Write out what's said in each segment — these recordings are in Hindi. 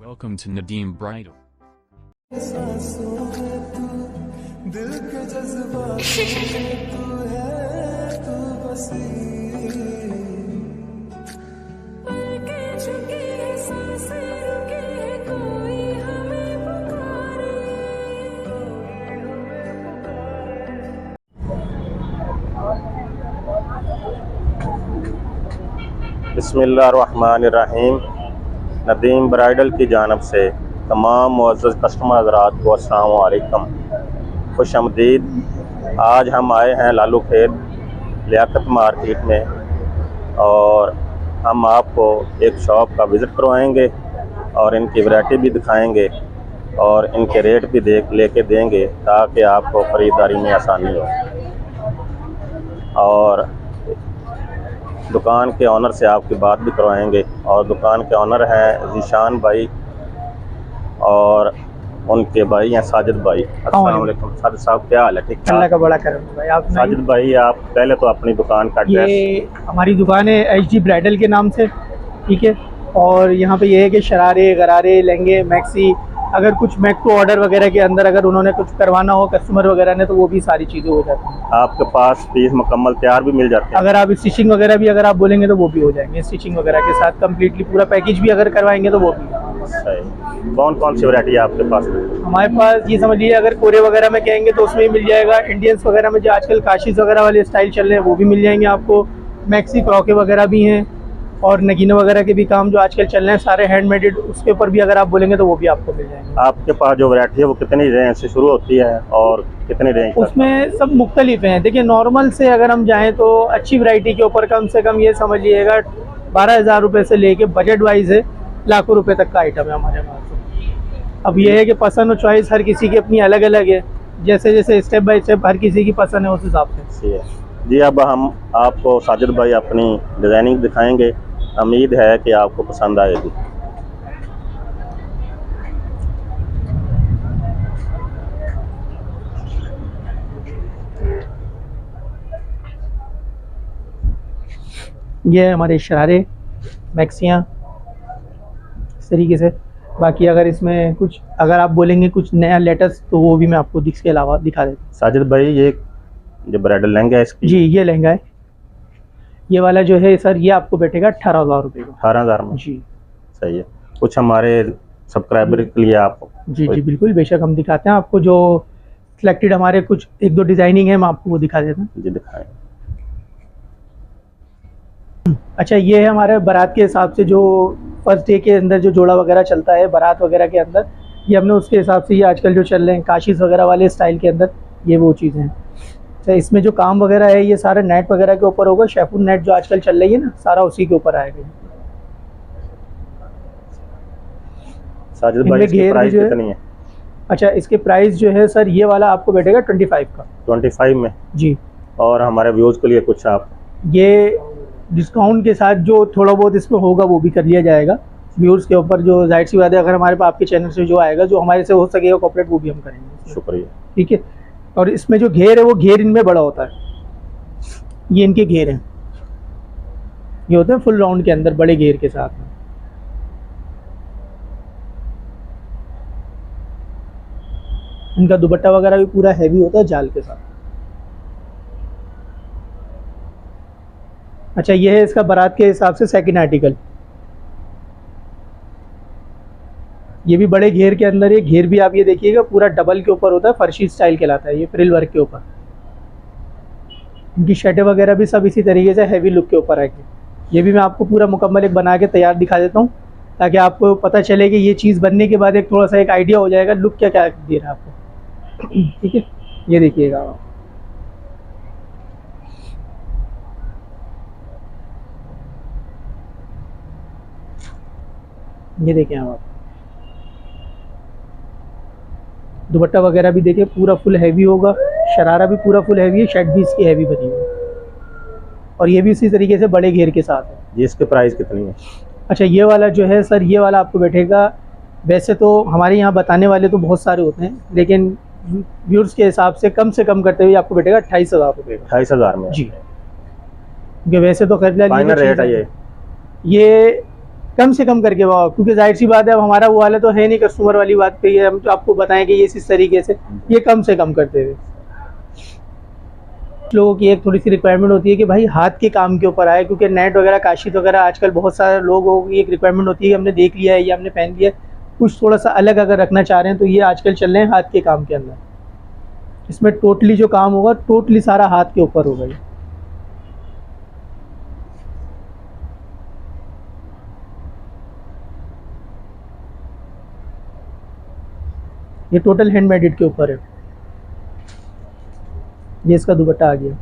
Welcome to Nadeem Bridal. बिस्मिल्लाहिर्रहमानिर्रहीम। नदीम ब्राइडल की जानब से तमाम मुअज़्ज़ज़ कस्टमर हज़रात को अस्सलामु अलैकुम, खुश आमदीद। आज हम आए हैं लालू खेत लियाकत मार्केट में और हम आपको एक शॉप का विज़िट करवाएंगे और इनकी वैरायटी भी दिखाएंगे और इनके रेट भी लेके देंगे ताकि आपको ख़रीदारी में आसानी हो। और दुकान के ऑनर से आपकी बात भी करवाएंगे और दुकान के ऑनर हैं ज़ीशान भाई और उनके भाई हैं साजिद भाई। अस्सलाम वालेकुम साजिद साहब, क्या हाल है? ठीक ठाक? अल्लाह का बड़ा करम है भाई। आप साजिद भाई, आप पहले तो अपनी दुकान का एड्रेस। ये हमारी दुकान है HD ब्राइडल के नाम से, ठीक है। और यहाँ पे ये है कि शरारे, गरारे, लहंगे, मैक्सी, अगर कुछ मैक्को ऑर्डर वगैरह के अंदर अगर उन्होंने कुछ करवाना हो कस्टमर वगैरह ने तो वो भी सारी चीज़ें हो जाती हैं। आपके पास पीस मुकम्मल तैयार भी मिल जाते हैं? अगर आप स्टिचिंग वगैरह भी अगर आप बोलेंगे तो वो भी हो जाएंगे, स्टिचिंग वगैरह के साथ कम्प्लीटली पूरा पैकेज भी अगर करवाएंगे तो वो भी। सही। कौन कौन सी वैरायटी है आपके पास? हमारे पास ये समझ लीजिए, अगर कोरे वगैरह में कहेंगे तो उसमें मिल जाएगा। इंडियंस वगैरह में जो आजकल काशीज़ वगैरह वाले स्टाइल चल रहे हैं वो भी मिल जाएंगे आपको। मैक्सी फ्रॉके वगैरह भी हैं और नगीने वगैरह के भी काम जो आजकल चल रहे हैं सारे हैंडमेड, उसके ऊपर भी अगर आप बोलेंगे तो वो भी आपको मिल जाएंगे। आपके पास जो वैरायटी है वो कितनी रेंज से शुरू होती है और कितनी रेंज तक? उसमें सब मुख्तलिफ हैं। देखिए, नॉर्मल से अगर हम जाएँ तो अच्छी वैरायटी के ऊपर कम से कम ये समझ लीजिएगा 12,000 रुपये से लेके बजट वाइज है लाखों रुपए तक का आइटम है हमारे पास। अब ये है कि पसंद और चॉइस हर किसी की अपनी अलग अलग है, जैसे जैसे स्टेप बाय स्टेप हर किसी की पसंद है उस हिसाब से। जी, अब हम आपको साजिद भाई अपनी डिज़ाइनिंग दिखाएंगे, उम्मीद है कि आपको पसंद आएगी। ये है हमारे शरारे, मैक्सियाँ इस तरीके से। बाकी अगर इसमें कुछ अगर आप बोलेंगे कुछ नया लेटेस्ट तो वो भी मैं आपको इसके अलावा दिखा देता हूँ। साजिद भाई, ये जो ब्राइडल लहंगा है इसकी? जी, ये लहंगा है। ये वाला जो है सर ये आपको बैठेगा 18,000 रुपये का। 18,000 में? जी सही है। कुछ हमारे सब्सक्राइबर के लिए आप? जी जी बिल्कुल, बेशक हम दिखाते हैं आपको। जो सिलेक्टेड हमारे कुछ एक दो डिज़ाइनिंग है मैं आपको वो दिखा देता हूँ। जी दिखाएं। अच्छा, ये है हमारे बारात के हिसाब से जो फर्स्ट डे के अंदर जो जोड़ा वगैरह चलता है बारात वगैरह के अंदर, ये हमने उसके हिसाब से ये आजकल जो चल रहे हैं काशीज़ वगैरह वाले स्टाइल के अंदर ये वो चीज़ें हैं। अच्छा, इसमें जो काम वगैरह है ये सारा नेट वगैरह के ऊपर होगा। शेफून नेट जो आजकल चल रही है ना, सारा उसी के ऊपर आएगा। साजिद भाई, इसकी प्राइस कितनी है? अच्छा, इसके प्राइस जो है सर ये वाला आपको बैठेगा 25 का। 25 में? जी। और हमारे व्यूज़ के लिए कुछ आप? ये डिस्काउंट के साथ जो थोड़ा बहुत इसमें होगा वो भी कर लिया जाएगा व्यूअर्स के ऊपर। जो जाहिर सी बात है, अगर हमारे पास आपके चैनल से जो आएगा जो हमारे से हो सकेगा कॉर्पोरेट वो भी हम करेंगे। शुक्रिया। ठीक है। और इसमें जो घेर है वो घेर इनमें बड़ा होता है। ये इनके घेर हैं, ये होते हैं फुल राउंड के अंदर बड़े घेर के साथ में। इनका दुपट्टा वगैरह भी पूरा हैवी होता है जाल के साथ। अच्छा, ये है इसका बारात के हिसाब से सेकंड आर्टिकल। ये भी बड़े घेर के अंदर है। घेर भी आप ये देखिएगा पूरा डबल के ऊपर होता है, फर्शी स्टाइल कहलाता है ये, फ्रिल वर्क के ऊपर। इनकी शर्टें वगैरह भी सब इसी तरीके से हैवी लुक के ऊपर आएगी। ये भी मैं आपको पूरा मुकम्मल एक बना के तैयार दिखा देता हूँ ताकि आपको पता चले कि ये चीज़ बनने के बाद एक थोड़ा सा एक आइडिया हो जाएगा लुक क्या क्या दे रहा है आपको। ठीक है, ये देखिएगा आप। ये देखें आप, दुपट्टा वगैरह भी देखिए पूरा फुल हैवी होगा। शरारा भी पूरा फुल हैवी है, शर्ट भी इसकी हैवी बनी हुई है और ये भी इसी तरीके से बड़े घेर के साथ है। जी, इसके प्राइस कितनी है? अच्छा, ये वाला जो है सर ये वाला आपको बैठेगा, वैसे तो हमारे यहाँ बताने वाले तो बहुत सारे होते हैं लेकिन व्यूअर्स के हिसाब से कम करते हुए आपको बैठेगा 28,000 रुपये का। 28,000 में? जी, क्योंकि वैसे तो खरीद फाइनल रेट है ये? कम से कम करके भाव, क्योंकि जाहिर सी बात है अब हमारा वो वाला तो है नहीं कस्टमर वाली बात पे, हम तो आपको बताएं कि ये इस तरीके से ये कम से कम करते हुए। लोगों की एक थोड़ी सी रिक्वायरमेंट होती है कि भाई हाथ के काम के ऊपर आए, क्योंकि नेट वगैरह काशीत वगैरह आजकल बहुत सारे लोगों की एक रिक्वायरमेंट होती है कि हमने देख लिया है या हमने पहन लिया है, कुछ थोड़ा सा अलग अगर रखना चाह रहे हैं तो ये आजकल चल रहे हैं हाथ के काम के अंदर। इसमें टोटली जो काम होगा टोटली सारा हाथ के ऊपर होगा। ये टोटल हैंड मेडेड के ऊपर है। ये इसका दुपट्टा आ गया।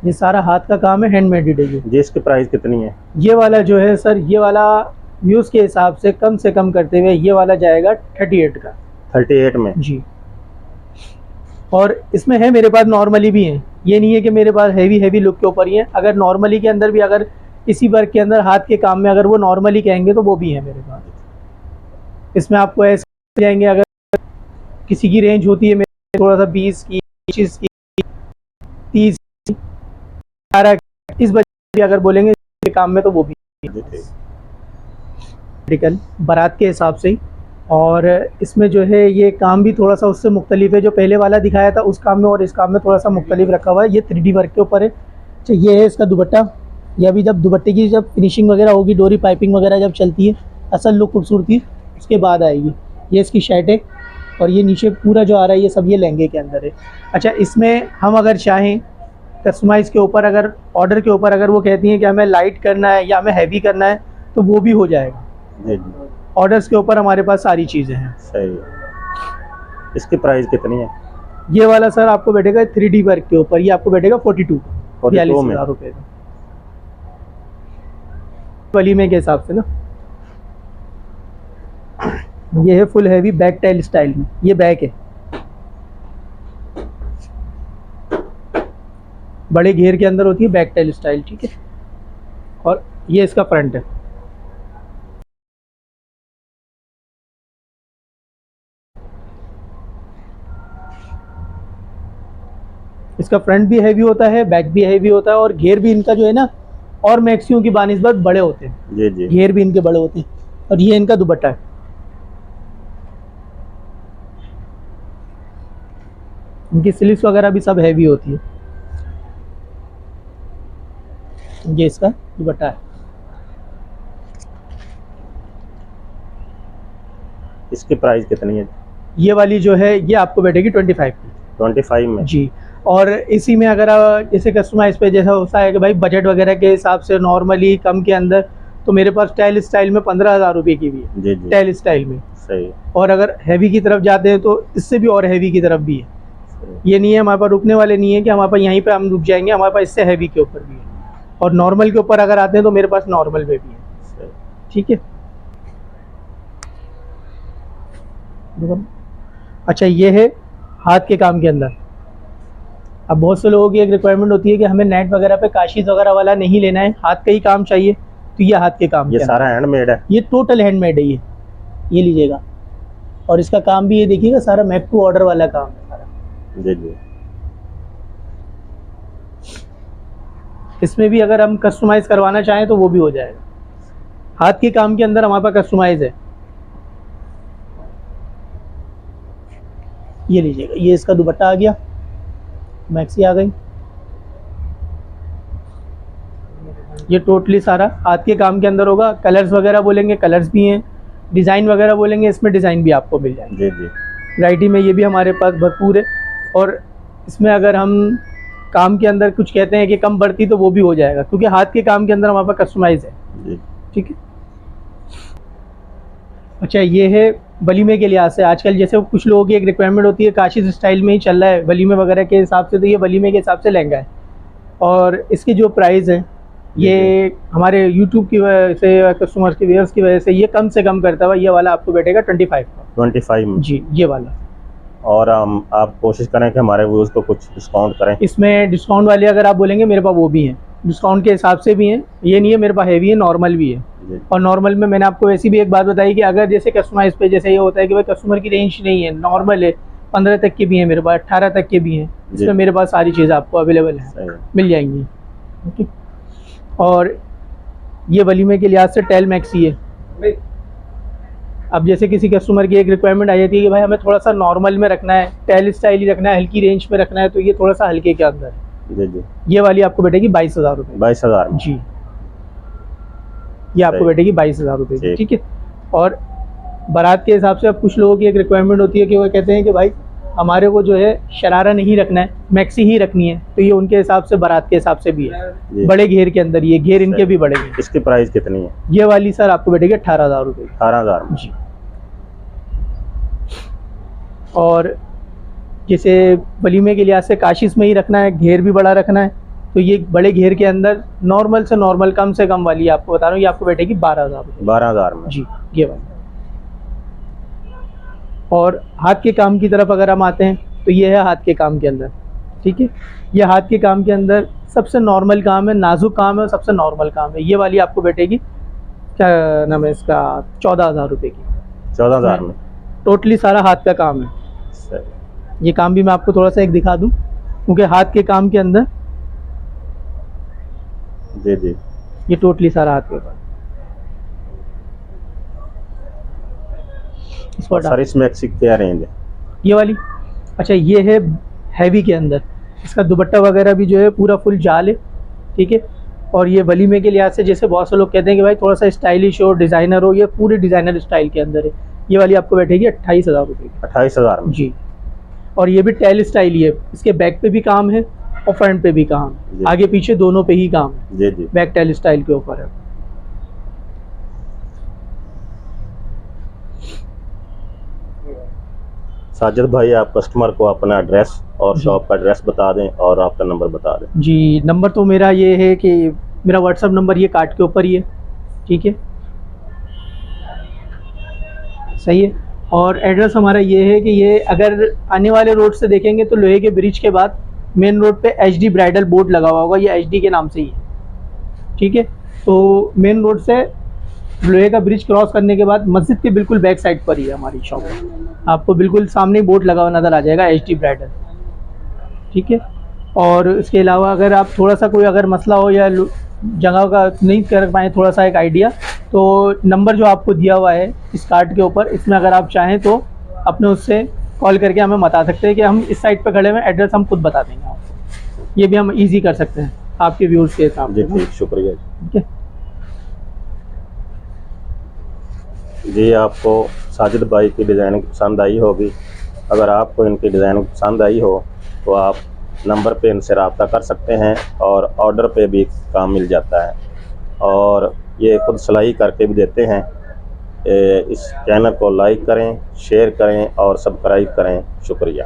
ये सारा हाथ का काम है, हैंड मेडेड है जी। इसकी प्राइस कितनी है? ये वाला जो है सर, ये वाला व्यूज के हिसाब से कम से कम करते हुए ये वाला जाएगा 38 का। 38 में जी। और इसमें है मेरे पास नॉर्मली भी हैं, ये नहीं है कि मेरे पास हैवी लुक के ऊपर ही है। अगर नॉर्मली के अंदर भी, अगर इसी वर्क के अंदर हाथ के काम में अगर वो नॉर्मली कहेंगे तो वो भी है मेरे पास। इसमें आपको ऐसे जाएंगे, अगर किसी की रेंज होती है मेरे थोड़ा सा 20 की, 25 की, 30 की, 18 इस बजे अगर बोलेंगे काम में तो वो भी आर्टिकल बारात के हिसाब से ही। और इसमें जो है ये काम भी थोड़ा सा उससे मुख्तलिफ है, जो पहले वाला दिखाया था उस काम में और इस काम में थोड़ा सा मुख्तलिफ रखा हुआ है। ये 3D वर्क के ऊपर है। अच्छा, ये है इसका दुपट्टा। ये अभी जब दुपट्टे की जब फिनिशिंग वगैरह होगी, डोरी पाइपिंग वगैरह जब चलती है, असल लुक खूबसूरती उसके बाद आएगी। ये इसकी शर्ट है और ये नीचे पूरा जो आ रहा है ये सब ये लहंगे के अंदर है। अच्छा, इसमें हम अगर चाहें कस्टमाइज़ के ऊपर, अगर ऑर्डर के ऊपर अगर वो कहती हैं कि हमें लाइट करना है या हमें हैवी करना है तो वो भी हो जाएगा। ऑर्डर्स के ऊपर हमारे पास सारी चीज़ें हैं। सही है। इसकी प्राइस कितनी है? ये वाला सर आपको बैठेगा 3D वर्क के ऊपर, ये आपको बैठेगा 42,000 रुपये का, वलीमे के हिसाब से ना। ये है full heavy back tile style में, ये बैक है, बड़े घेर के अंदर होती है बैक टाइल स्टाइल, ठीक है। और ये इसका फ्रंट है। इसका फ्रंट भी हैवी होता है, बैक भी हैवी होता है, और घेर भी इनका जो है ना, और मैक्सियों की बानिस्बत बड़े होते हैं। जी जी। घेर भी इनके बड़े होते हैं। और ये इनका दुपट्टा है। इनकी स्लीव्स वगैरह भी सब हैवी होती है। ये इसका दुपट्टा है। इसकी प्राइस कितनी है? ये वाली जो है ये आपको बैठेगी 25 की। 25 में जी। और इसी में अगर जैसे कस्टमाइज पे जैसा होता है कि भाई बजट वगैरह के हिसाब से नॉर्मली कम के अंदर, तो मेरे पास टेल स्टाइल में 15,000 रुपये की भी है। जी जी। टेल स्टाइल में सही। और अगर हैवी की तरफ जाते हैं तो इससे भी और हैवी की तरफ भी है। ये नहीं है हमारे पास रुकने वाले नहीं है कि हमारे पास यहीं पे हम रुक जाएंगे, हमारे पास इससे हैवी के ऊपर भी है। और नॉर्मल के ऊपर अगर आते हैं तो मेरे पास नॉर्मल में भी है, ठीक है। अच्छा, ये है हाथ के काम के अंदर। अब बहुत से लोगों की एक रिक्वायरमेंट होती है कि हमें नेट वगैरह पे काशीज वगैरह वाला नहीं लेना है, हाथ का ही काम चाहिए, तो ये हाथ के काम। ये सारा हैंडमेड है? ये टोटल हैंडमेड है। ये लीजिएगा। और इसका काम भी ये देखिएगा सारा मेक टू ऑर्डर वाला काम है सारा। जी जी। इसमें भी अगर हम कस्टमाइज करवाना चाहें तो वो भी हो जाएगा। हाथ के काम के अंदर हमारे पास कस्टमाइज है। ये लीजिएगा, ये इसका दुपट्टा आ गया, मैक्सी आ गई। ये टोटली सारा हाथ के काम के अंदर होगा। कलर्स वगैरह बोलेंगे, कलर्स भी हैं। डिज़ाइन वगैरह बोलेंगे, इसमें डिज़ाइन भी आपको मिल जाएंगे। जी जी। वैरायटी में ये भी हमारे पास भरपूर है। और इसमें अगर हम काम के अंदर कुछ कहते हैं कि कम बढ़ती तो वो भी हो जाएगा, क्योंकि हाथ के काम के अंदर हमारे पास कस्टमाइज है, ठीक है। अच्छा, ये है वलीमे के लिहाज से। आजकल जैसे कुछ लोगों की एक रिक्वायरमेंट होती है काशीज स्टाइल में ही चल रहा है वलीमे वगैरह के हिसाब से, तो ये वलीमे के हिसाब से लहंगा है। और इसकी जो प्राइस है ये हमारे यूट्यूब की वजह से, कस्टमर्स की व्यूअर्स की वजह से ये कम से कम करता हुआ ये वाला आपको बैठेगा 25 का। 25 में? जी, ये वाला। और आप कोशिश करें कि हमारे व्यूअर्स को कुछ डिस्काउंट करें। इसमें डिस्काउंट वाले अगर आप बोलेंगे मेरे पास वो भी हैं, डिस्काउंट के हिसाब से भी हैं। ये नहीं है मेरे पास हैवी है, नॉर्मल भी है। और नॉर्मल में मैंने आपको ऐसी भी एक बात बताई कि अगर जैसे कस्टमाइज पे जैसे ये होता है कि भाई कस्टमर की रेंज नहीं है, नॉर्मल है, 15 तक के भी हैं मेरे पास, 18 तक के भी हैं। जी। इसमें मेरे पास सारी चीज़ें आपको अवेलेबल हैं, सही है। मिल जाएंगी। ओके, और ये वलीमे के लिहाज से टेल मैक्सी है। अब जैसे किसी कस्टमर की एक रिक्वायरमेंट आ जाती है कि भाई हमें थोड़ा सा नॉर्मल में रखना है, टेल स्टाइल ही रखना है, हल्की रेंज में रखना है, तो ये थोड़ा सा हल्के के अंदर है। जी जी। ये वाली आपको बैठेगी 22,000 रुपये। 22,000 में। जी, ये आपको सही। बैठेगी 22,000 रुपये की, ठीक। ठीक है। और बारात के हिसाब से अब कुछ लोगों की एक रिक्वायरमेंट होती है कि वो कहते हैं कि भाई हमारे को जो है शरारा नहीं रखना है, मैक्सी ही रखनी है, तो ये उनके हिसाब से बारात के हिसाब से भी है। जी। बड़े घेर के अंदर ये घेर इनके सही। भी बड़े हैं। इसकी प्राइस कितनी है? ये वाली सर आपको बैठेगी 18,000 रुपये की। 18,000 में। जी। और जैसे वलीमे के लिहाज से काशिश में ही रखना है, घेर भी बड़ा रखना है, तो ये बड़े घेर के अंदर नॉर्मल से नॉर्मल कम से कम वाली आपको बता रहा हूँ, ये आपको बैठेगी 12,000 रुपये। 12,000 में। जी, ये वाली। और हाथ के काम की तरफ अगर हम आते हैं तो ये है हाथ के काम के अंदर, ठीक है। ये हाथ के काम के अंदर सबसे नॉर्मल काम है, नाजुक काम है और सबसे नॉर्मल काम है। ये वाली आपको बैठेगी, क्या नाम है इसका, 14,000 रुपये की। 14,000 में। टोटली सारा हाथ का काम है। सही। ये काम भी मैं आपको थोड़ा सा एक दिखा दूं, क्योंकि हाथ के काम के अंदर जी जी। ये टोटली सारा हाथ के काम। इसको हटा। सर इस मैक्सी की क्या रेंज है? ये वाली, अच्छा ये है हैवी के अंदर, इसका दुपट्टा वगैरह भी जो है पूरा फुल जाल है, ठीक है। और ये वलीमे के लिहाज से जैसे बहुत से लोग कहते हैं कि भाई थोड़ा सा स्टाइलिश हो, डिज़ाइनर हो, ये पूरे डिज़ाइनर स्टाइल के अंदर है। ये वाली आपको बैठेगी 28,000 रुपये की। 28,000 में। जी। और ये भी टेल स्टाइल ही है, इसके बैक पे भी काम है और फ्रंट पे भी काम है, जी। आगे पीछे दोनों पे ही काम है। जी जी। बैक टेल स्टाइल के ऊपर है। साजिद भाई, आप कस्टमर को अपना एड्रेस और शॉप का एड्रेस बता दें और आपका नंबर बता दें। जी, नंबर तो मेरा ये है कि मेरा व्हाट्सअप नंबर ये कार्ड के ऊपर ही है, ठीक है, सही है। और एड्रेस हमारा ये है कि ये अगर आने वाले रोड से देखेंगे तो लोहे के ब्रिज के बाद मेन रोड पे HD ब्राइडल बोर्ड लगा हुआ होगा, ये HD के नाम से ही है, ठीक है। तो मेन रोड से लोहे का ब्रिज क्रॉस करने के बाद मस्जिद के बिल्कुल बैक साइड पर ही है हमारी शॉप। आपको बिल्कुल सामने बोर्ड लगा हुआ नज़र आ जाएगा, HD ब्राइडल, ठीक है। और इसके अलावा अगर आप थोड़ा सा कोई अगर मसला हो या जगह का नहीं कर पाए थोड़ा सा एक आइडिया, तो नंबर जो आपको दिया हुआ है इस कार्ड के ऊपर, इसमें अगर आप चाहें तो अपने उससे कॉल करके हमें बता सकते हैं कि हम इस साइड पे खड़े हुए, एड्रेस हम खुद बता देंगे आपको। ये भी हम इजी कर सकते हैं आपके व्यूज़ के हिसाब जी से। ठीक, शुक्रिया। ठीक है। जी, आपको साजिद भाई की डिज़ाइनिंग पसंद आई होगी। अगर आपको इनकी डिज़ाइनिंग पसंद आई हो तो आप नंबर पे इनसे रब्ता कर सकते हैं और ऑर्डर पे भी काम मिल जाता है, और ये खुद सिलाई करके भी देते हैं। इस चैनल को लाइक करें, शेयर करें और सब्सक्राइब करें। शुक्रिया।